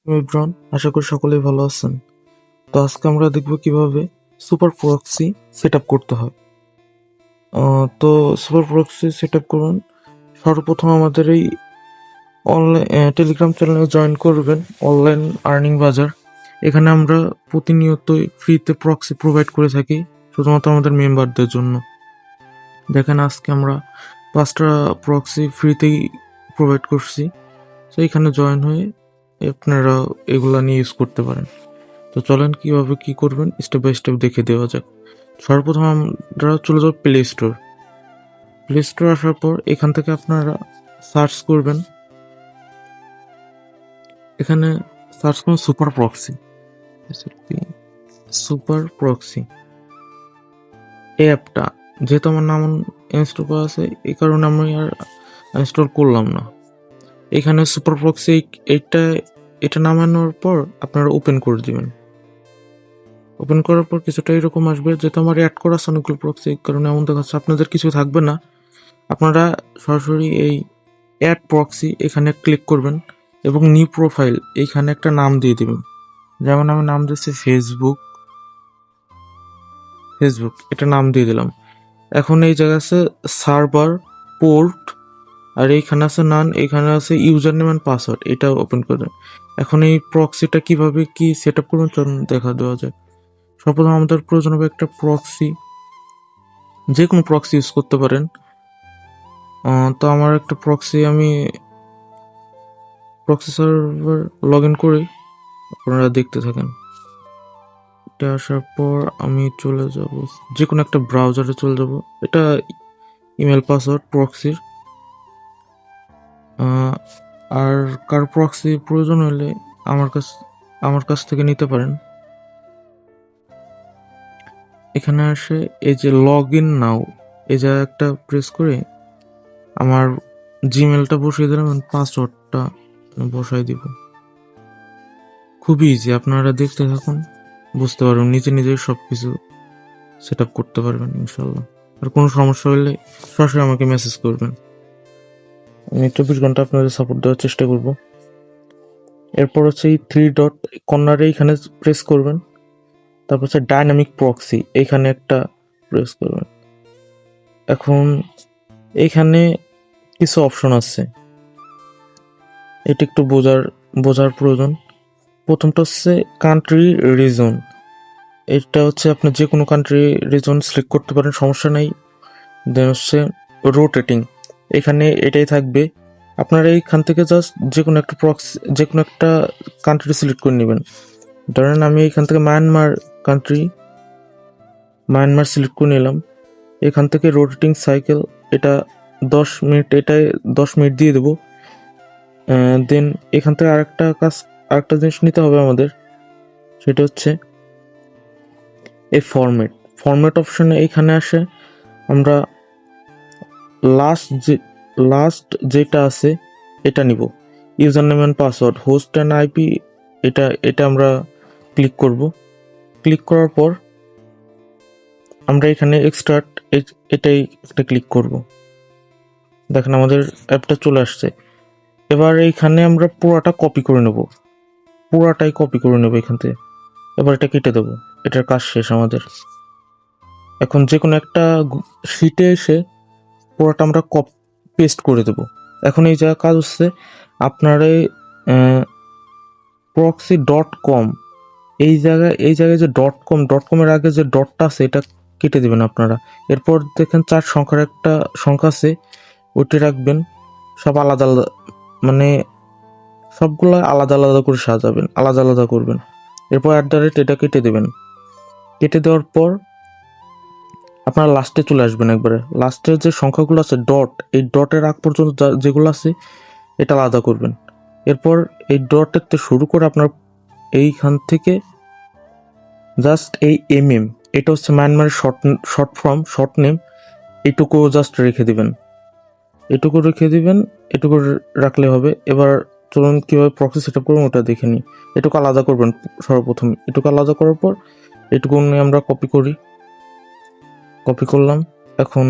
Everyone, আশা করি সকলেই ভালো আছেন। তো আজকে আমরা দেখব কিভাবে সুপার প্রক্সি সেট আপ করতে হয়। তো সুপার প্রক্সি সেট আপ করুন। সর্বপ্রথম আমাদের এই অনলাইন টেলিগ্রাম চ্যানেলে জয়েন করবেন, অনলাইন আর্নিং বাজার। এখানে আমরা প্রতিনিয়তই ফ্রিতে প্রক্সি প্রোভাইড করে থাকি শুধুমাত্র আমাদের মেম্বারদের জন্য। দেখেন আজকে আমরা 5টা প্রক্সি ফ্রিতেই প্রোভাইড করছি। তো এখানে জয়েন হয়ে আপনারা এগুলা নিয়ে ইউজ করতে পারেন। তো চলেন কীভাবে কী করবেন স্টেপ বাই স্টেপ দেখে দেওয়া যাক। সর্বপ্রথম আমরা চলে যাব প্লে স্টোর। প্লে স্টোর আসার পর এখান থেকে আপনারা সার্চ করবেন, এখানে সার্চ করুন সুপার প্রক্সি। সুপার প্রক্সি এই অ্যাপটা, যেহেতু আমার নাম ইনস্টল করা আছে এই কারণে আমি আর ইনস্টল করলাম না। এখানে সুপার প্রক্সি এটা নামানোর পর আপনারা ওপেন করে দিবেন। ওপেন করার পর কিছুটা এরকম আসবে, যেহেতু আমার অ্যাড করা আছে অনেকগুলো প্রক্সি কারণে এমন দেখাচ্ছে। আপনাদের কিছু থাকবে না, আপনারা সরাসরি এই অ্যাড প্রক্সি এখানে ক্লিক করবেন এবং নিউ প্রোফাইল এইখানে একটা নাম দিয়ে দেবেন। যেমন আমি নাম দিচ্ছি ফেসবুক, এটা নাম দিয়ে দিলাম। এখন এই জায়গায় আছে সার্ভার পোর্ট, আর এইখানে আছে নান, এখানে আছে ইউজার নেম অ্যান্ড পাসওয়ার্ড, এটা ওপেন করে। এখন এই প্রক্সিটা কিভাবে কি সেট আপ করবেন চলুন দেখা দেওয়া যায়। সর্বপ্রথম আমাদের প্রয়োজন হবে একটা প্রক্সি, যে কোনো প্রক্সি ইউজ করতে পারেন। তো আমার একটা প্রক্সি, আমি প্রক্সি সার্ভার লগ ইন করি, আপনারা দেখতে থাকেন। এটা আসার পর আমি চলে যাব যে কোনো একটা ব্রাউজারে চলে যাব। এটা ইমেল পাসওয়ার্ড প্রক্সির। আর কার প্রক্সি প্রয়োজন হলে আমার কাছ থেকে নিতে পারেন। এখানে আসে এই যে লগ ইন নাও, এই জায়গায় একটা প্রেস করে আমার জিমেলটা বসিয়ে দিলাম, পাসওয়ার্ডটা বসাই দিব। খুবই ইজি, আপনারা দেখতে থাকুন, বুঝতে পারবেন, নিজেই সব কিছু সেট আপ করতে পারবেন ইনশাল্লাহ। আর কোনো সমস্যা হলে সরাসরি আমাকে মেসেজ করবেন, আমি 24 ঘন্টা আপনাদের সাপোর্ট দেওয়ার চেষ্টা করব। এরপর হচ্ছে এই 3 ডট কর্নারে এইখানে প্রেস করবেন, তারপর হচ্ছে ডাইনামিক প্রক্সি এইখানে একটা প্রেস করবেন। এখন এইখানে কিছু অপশন আছে, এটা একটু বোঝার প্রয়োজন। প্রথমটা হচ্ছে কান্ট্রি রিজন, এটা হচ্ছে আপনি যে কোনো কান্ট্রি রিজন সিলেক্ট করতে পারেন, সমস্যা নেই। দেন হচ্ছে রোটেটিং, এখানে এটাই থাকবে। আপনারা এইখান থেকে জাস্ট যে কোনো একটা কান্ট্রি সিলেক্ট করে নেবেন। ধরেন আমি এইখান থেকে মায়ানমার সিলেক্ট করে নিলাম। এখান থেকে রোটেটিং সাইকেল এটা 10 মিনিট, এটাই 10 মিনিট দিয়ে দেবো। দেন এখান থেকে আরেকটা জিনিস নিতে হবে আমাদের, সেটা হচ্ছে এই ফরম্যাট অপশনে এইখানে আসে আমরা লাস্ট যেটা আছে এটা নিব। User name and password, host and IP, এটা আমরা ক্লিক করব। ক্লিক করার পর আমরা এখানে এক্সট্রাক্ট এটাই একটা ক্লিক করব। দেখেন আমাদের অ্যাপটা চলে আসছে। এবার এইখানে আমরা পুরাটাই কপি করে নেব এখান থেকে। এবার এটা কেটে দেবো, এটার কাজ শেষ আমাদের। এখন যে কোনো একটা শিটে এসে পুরোটা আমরা পেস্ট করে দেব। এখন এই জায়গায় কাজ হচ্ছে আপনার এই proxy.com এই জায়গায় যে ডট কমের আগে যে ডটটা আছে এটা কেটে দেবেন আপনারা। এরপর দেখেন 4 সংখ্যার একটা সংখ্যা আছে, ওইটা রাখবেন। সব আলাদা মানে সবগুলো আলাদা করে সাজাবেন, আলাদা করবেন। এরপর @ এটা কেটে দেবেন। কেটে দেওয়ার পর আপনারা লাস্টে চলে আসবেন। একবারে লাস্টের যে সংখ্যাগুলো আছে ডট, এই ডটের আগ পর্যন্ত যেগুলো আছে এটা আলাদা করবেন। এরপর এই ডটের থেকে শুরু করে আপনার এইখান থেকে জাস্ট এই এটা হচ্ছে মায়ানমারের শর্ট নেম, এটুকু জাস্ট রেখে দিবেন। এটুকু রাখলে হবে। এবার চলুন কীভাবে প্রক্সি সেট আপ করবেন ওটা দেখে নিই। এটুকু আলাদা করবেন সর্বপ্রথম। এটুকু আলাদা করার পর এটুকু নিয়ে আমরা কপি করলাম। এখন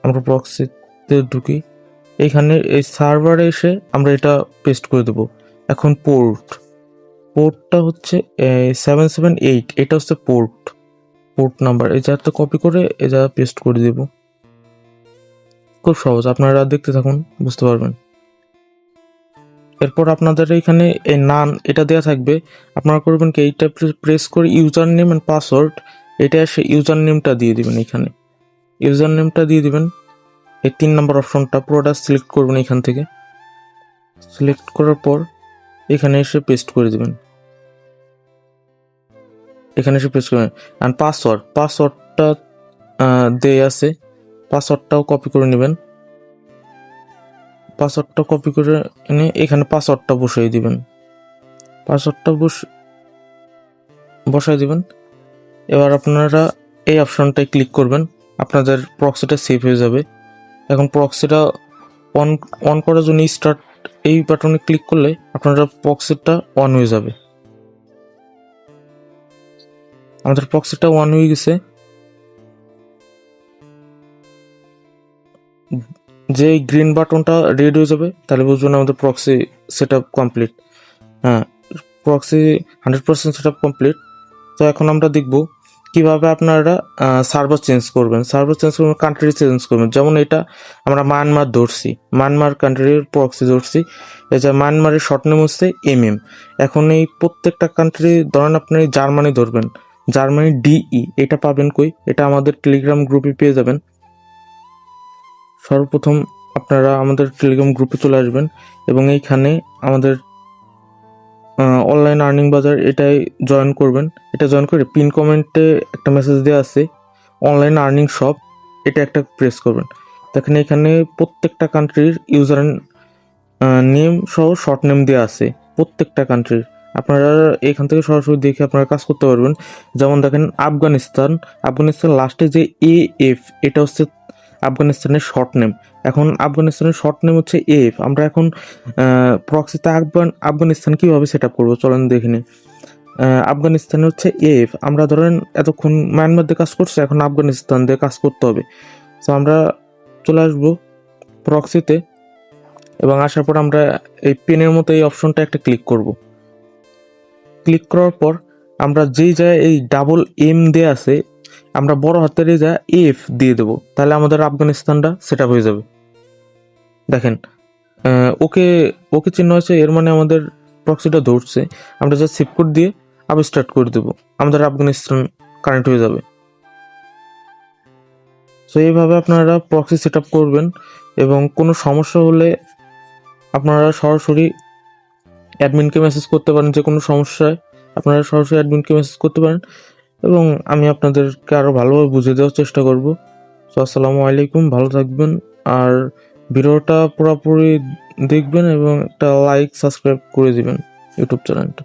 আমরা প্রক্সিতে ঢুকি, এইখানে এই সার্ভারে এসে আমরা এটা পেস্ট করে দেব। এখন পোর্ট পোর্টটা হচ্ছে 778, এটা হচ্ছে পোর্ট নাম্বার। এই জায়গাটা কপি করে এই জায়গা পেস্ট করে দেব। খুব সহজ, আপনারা দেখতে থাকুন, বুঝতে পারবেন। এরপর আপনাদের এইখানে এই নান এটা দেওয়া থাকবে, আপনারা করবেন কি এইটা প্রেস করে ইউজার নেম অ্যান্ড পাসওয়ার্ড, এটা এসে ইউজার নেমটা দিয়ে দিবেন। এখানে ইউজার নেমটা দিয়ে দিবেন, এই 3 নম্বর অপশনটা পুরোটা সিলেক্ট করবেন। এখান থেকে সিলেক্ট করার পর এখানে এসে পেস্ট করে দিবেন। এখানে এসে পেস্ট করবেন। অ্যান্ড পাসওয়ার্ডটা দেয়া আছে, পাসওয়ার্ডটাও কপি করে নেবেন। পাসওয়ার্ডটা কপি করে এনে এখানে পাসওয়ার্ডটা বসিয়ে দিবেন। পাসওয়ার্ডটা বসাই দিবেন। এবার আপনারা এই অপশনটায় ক্লিক করবেন, আপনাদের প্রক্সিটা সেভ হয়ে যাবে। এখন প্রক্সিটা অন করার জন্য স্টার্ট এই বাটনে ক্লিক করলে আপনারা প্রক্সিটা অন হয়ে যাবে। আমাদের প্রক্সিটা অন হয়ে গেছে। যে গ্রিন বাটনটা রেড হয়ে যাবে তাহলে বুঝবেন আমাদের প্রক্সি সেটআপ কমপ্লিট। হ্যাঁ, প্রক্সি 100% সেটআপ কমপ্লিট। তো এখন আমরা দেখব কিভাবে আপনারা সার্ভার চেঞ্জ করবেন। কান্ট্রি চেঞ্জ করবেন। যেমন এটা আমরা মায়ানমার ধরছি, মায়ানমার কান্ট্রির প্রক্সি ধরছি। এই যে মায়ানমারের শর্ট নেম হচ্ছে MM। এখন এই প্রত্যেকটা কান্ট্রি ধরেন আপনি জার্মানি ধরবেন, জার্মানি DE, এটা পাবেন কই? এটা আমাদের টেলিগ্রাম গ্রুপে পেয়ে যাবেন। সর্বপ্রথম আপনারা আমাদের টেলিগ্রাম গ্রুপে চলে আসবেন এবং এইখানে আমাদের অনলাইন আর্নিং বাজার এটাই জয়েন করবেন। এটা জয়েন করে পিন কমেন্টে একটা মেসেজ দেওয়া আছে অনলাইন আর্নিং শপ, এটা একটা প্রেস করবেন। দেখেন এখানে প্রত্যেকটা কান্ট্রির ইউজার নেম সহ শর্ট নেম দেওয়া আছে প্রত্যেকটা কান্ট্রির। আপনারা এখান থেকে সরাসরি দেখে আপনারা কাজ করতে পারবেন। যেমন দেখেন আফগানিস্তান লাস্টে যে AF, এটা হচ্ছে আফগানিস্তানের শর্ট নেম। এখন আফগানিস্তানের শর্ট নেম হচ্ছে AF। আমরা এখন প্রক্সিতে আফগানিস্তান কীভাবে সেট আপ করবো চলেন দেখে নিই। আফগানিস্তানে হচ্ছে AF। আমরা ধরেন এতক্ষণ মায়ানমার দিয়ে কাজ করছি, এখন আফগানিস্তান দিয়ে কাজ করতে হবে। তো আমরা চলে আসবো প্রক্সিতে এবং আসার পর আমরা এই পেনের মতো এই অপশনটা একটা ক্লিক করব। ক্লিক করার পর আমরা যেই জায়গায় এই ডাবল M দেয়া আছে আমরা বড় হাতের এই যা AF দিয়ে দেবো, তাহলে আমাদের আফগানিস্তানটা সেট আপ হয়ে যাবে। দেখেন ওকে চিহ্ন আছে, এর মানে আমাদের প্রক্সিটা ধরছে। আমরা যা সেভ কোড দিয়ে আবার স্টার্ট করে দেবো, আমাদের আফগানিস্তান কানেক্ট হয়ে যাবে। সো এইভাবে আপনারা প্রক্সি সেট আপ করবেন এবং কোনো সমস্যা হলে আপনারা সরাসরি অ্যাডমিনকে মেসেজ করতে পারেন। যে কোনো সমস্যায় আপনারা সরাসরি অ্যাডমিনকে মেসেজ করতে পারেন এবং আমি আপনাদেরকে আরও ভালোভাবে বুঝিয়ে দেওয়ার চেষ্টা করব। সো আসসালামু আলাইকুম, ভালো থাকবেন। আর ভিডিওটা পুরোপুরি দেখবেন এবং একটা লাইক সাবস্ক্রাইব করে দিবেন ইউটিউব চ্যানেলটা।